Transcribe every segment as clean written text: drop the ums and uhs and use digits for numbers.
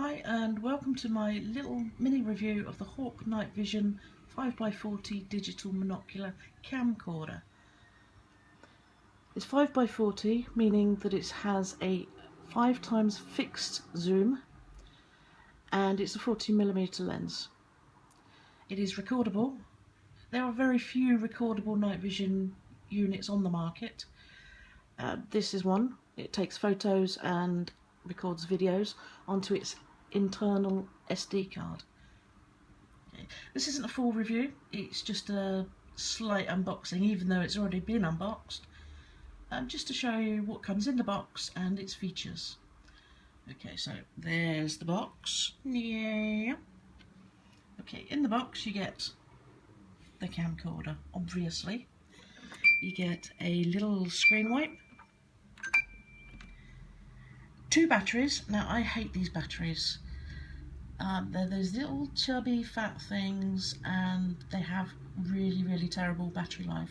Hi and welcome to my little mini review of the Hawke Night Vision 5x40 digital monocular camcorder. It's 5x40, meaning that it has a 5x fixed zoom and it's a 40mm lens. It is recordable. There are very few recordable night vision units on the market. This is one. It takes photos and records videos onto its internal SD card. Okay. This isn't a full review, it's just a slight unboxing, even though it's already been unboxed, just to show you what comes in the box and its features. Okay, so there's the box. Yeah. Okay, in the box you get the camcorder, obviously. You get a little screen wipe, 2 batteries. Now I hate these batteries. They're those little chubby fat things and they have really terrible battery life.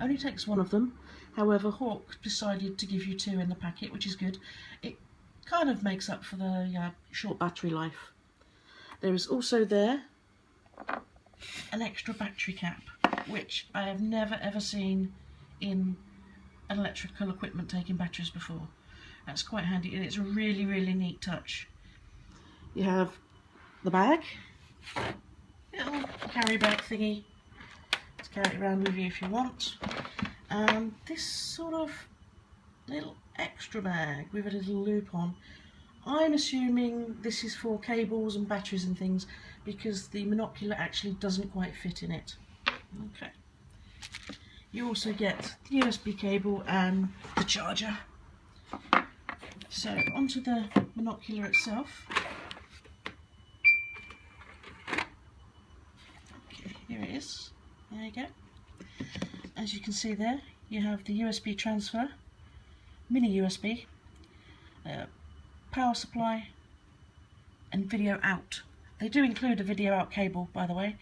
Only takes one of them. However, Hawke decided to give you 2 in the packet, which is good. It kind of makes up for the short battery life. There is also there an extra battery cap, which I have never ever seen in electrical equipment taking batteries before. That's quite handy and it's a really neat touch. You have the bag, little carry bag thingy to carry it around with you if you want, and this sort of little extra bag with a little loop on. I'm assuming this is for cables and batteries and things because the monocular actually doesn't quite fit in it. Okay. You also get the USB cable and the charger. So onto the monocular itself. Okay, here it is. There you go. As you can see there, you have the USB transfer, mini USB, power supply, and video out. They do include a video out cable, by the way.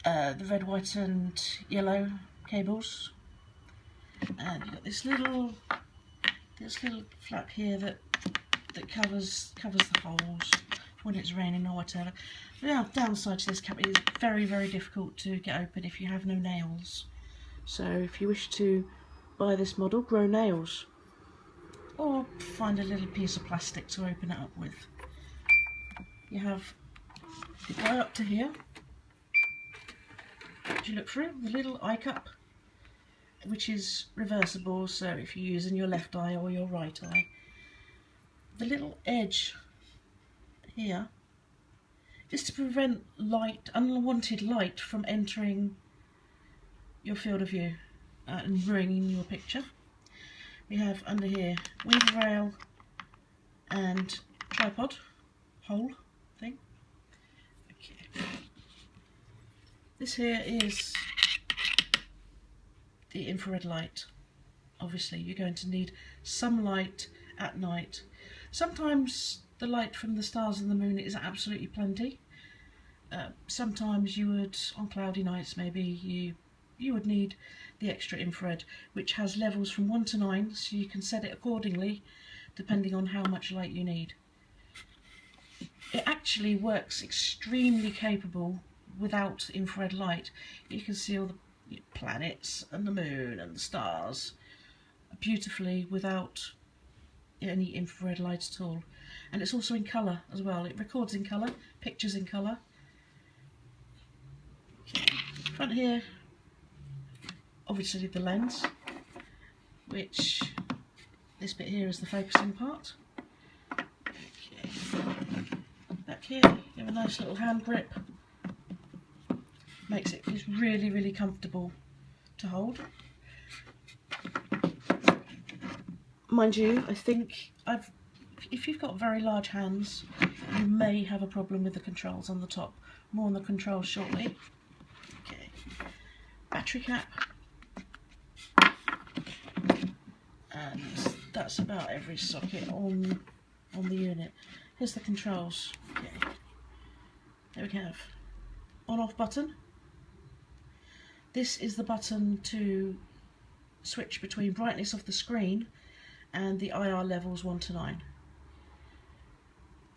The red, white, and yellow cables, and you've got this little flap here that covers the holes when it's raining or whatever. The downside to this cap is very difficult to get open if you have no nails. So if you wish to buy this model, grow nails, or find a little piece of plastic to open it up with. You have it right up to here. As you look through, the little eye cup, which is reversible, so if you're using your left eye or your right eye. The little edge here is to prevent unwanted light from entering your field of view and ruining your picture. We have under here weaver rail and tripod hole thing. Okay. This here is the infrared light. Obviously you're going to need some light at night. Sometimes the light from the stars and the moon is absolutely plenty. Sometimes you would, on cloudy nights maybe, you would need the extra infrared, which has levels from 1 to 9, so you can set it accordingly depending on how much light you need. It actually works extremely capable without infrared light. You can see all the planets and the moon and the stars beautifully without any infrared light at all. And it's also in colour as well. It records in colour, pictures in colour. Front here, obviously the lens, which this bit here is the focusing part. Okay. Back here you have a nice little hand grip. Makes it really comfortable to hold. Mind you, I think if you've got very large hands, you may have a problem with the controls on the top. More on the controls shortly. Okay. Battery cap. And that's about every socket on the unit. Here's the controls. Okay. There we have on-off button. This is the button to switch between brightness of the screen and the IR levels 1 to 9.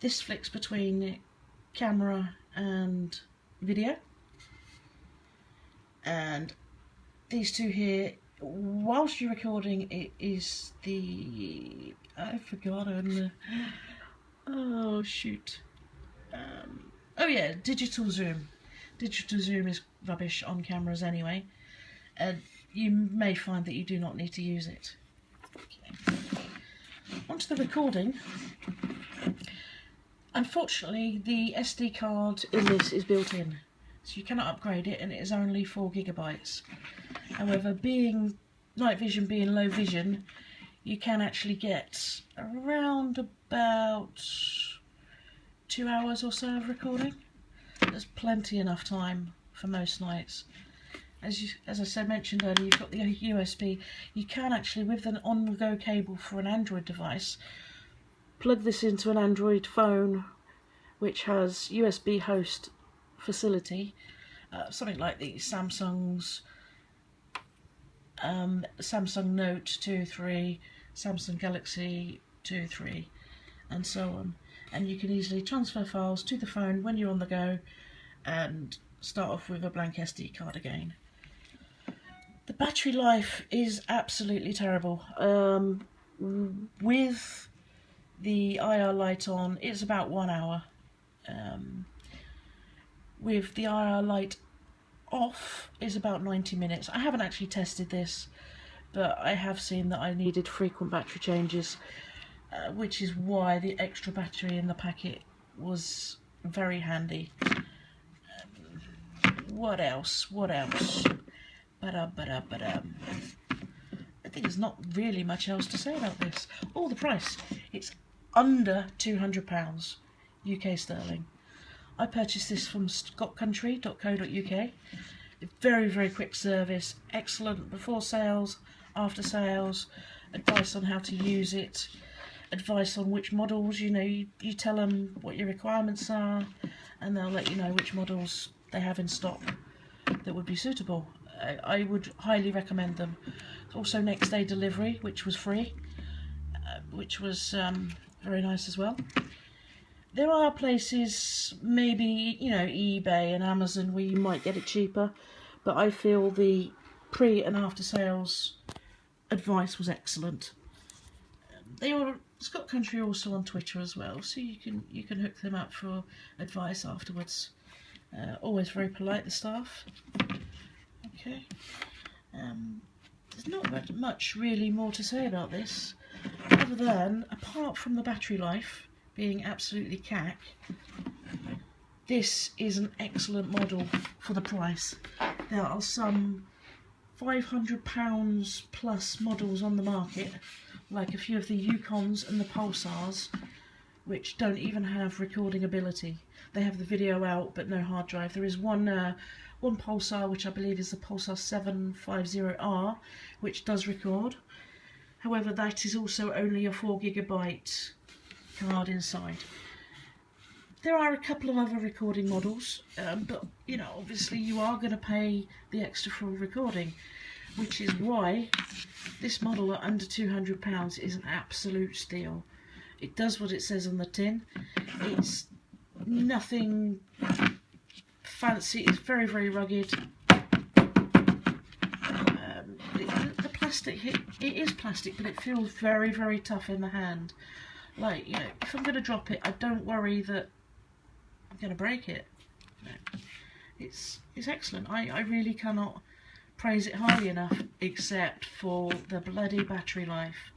This flicks between camera and video, and these two here, whilst you're recording, it is the, I forgot, oh shoot, oh yeah, digital zoom. Digital zoom is rubbish on cameras anyway, and you may find that you do not need to use it. Okay. Onto the recording. Unfortunately, the SD card in this is built in, so you cannot upgrade it, and it is only 4 GB. However, being night vision, being low vision, you can actually get around about 2 hours or so of recording. There's plenty enough time for most nights. As I mentioned earlier, you've got the USB. You can actually, with an on-the-go cable for an Android device, plug this into an Android phone which has USB host facility, something like the Samsung Note 2, 3, Samsung Galaxy 2, 3, and so on. And you can easily transfer files to the phone when you're on the go and start off with a blank SD card again. The battery life is absolutely terrible. With the IR light on, it's about 1 hour. With the IR light off, is about 90 minutes. I haven't actually tested this, but I have seen that I needed frequent battery changes, which is why the extra battery in the packet was very handy. What else? I think there's not really much else to say about this. Oh, the price. It's under £200 UK sterling. I purchased this from scottcountry.co.uk. Very, very quick service. Excellent before sales, after sales. Advice on how to use it. Advice on which models, you tell them what your requirements are, and they'll let you know which models they have in stock that would be suitable. I would highly recommend them. Also next day delivery, which was free, which was very nice as well. There are places, maybe eBay and Amazon, where you might get it cheaper, but I feel the pre and after sales advice was excellent. They are Scott Country also on Twitter as well, so you can hook them up for advice afterwards. Always very polite, the staff. Okay. There's not much really more to say about this, other than, apart from the battery life being absolutely cack, this is an excellent model for the price. There are some £500 plus models on the market, like a few of the Yukons and the Pulsars, which don't even have recording ability. They have the video out but no hard drive. There is one Pulsar, which I believe is the Pulsar 750R, which does record. However, that is also only a 4 GB card inside. There are a couple of other recording models, but obviously you are going to pay the extra for recording, which is why this model at under £200 is an absolute steal. It does what it says on the tin. It's nothing fancy. It's very, very rugged. The plastic, it is plastic, but it feels very, very tough in the hand. Like, if I'm going to drop it, I don't worry that I'm going to break it. It's excellent. I really cannot praise it highly enough, except for the bloody battery life.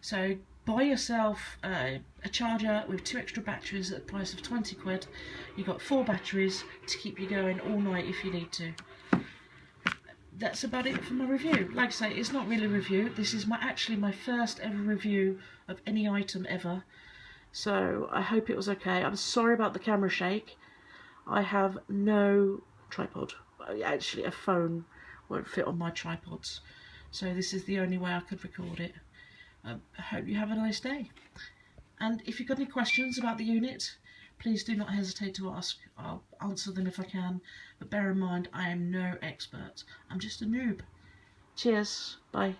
So buy yourself a charger with 2 extra batteries at the price of 20 quid. You've got 4 batteries to keep you going all night if you need to. That's about it for my review. Like I say, it's not really a review. This is actually my first ever review of any item ever. So I hope it was okay. I'm sorry about the camera shake. I have no tripod. Actually, a phone won't fit on my tripods. So this is the only way I could record it. I hope you have a nice day. And if you've got any questions about the unit, please do not hesitate to ask. I'll answer them if I can. But bear in mind, I am no expert. I'm just a noob. Cheers. Bye.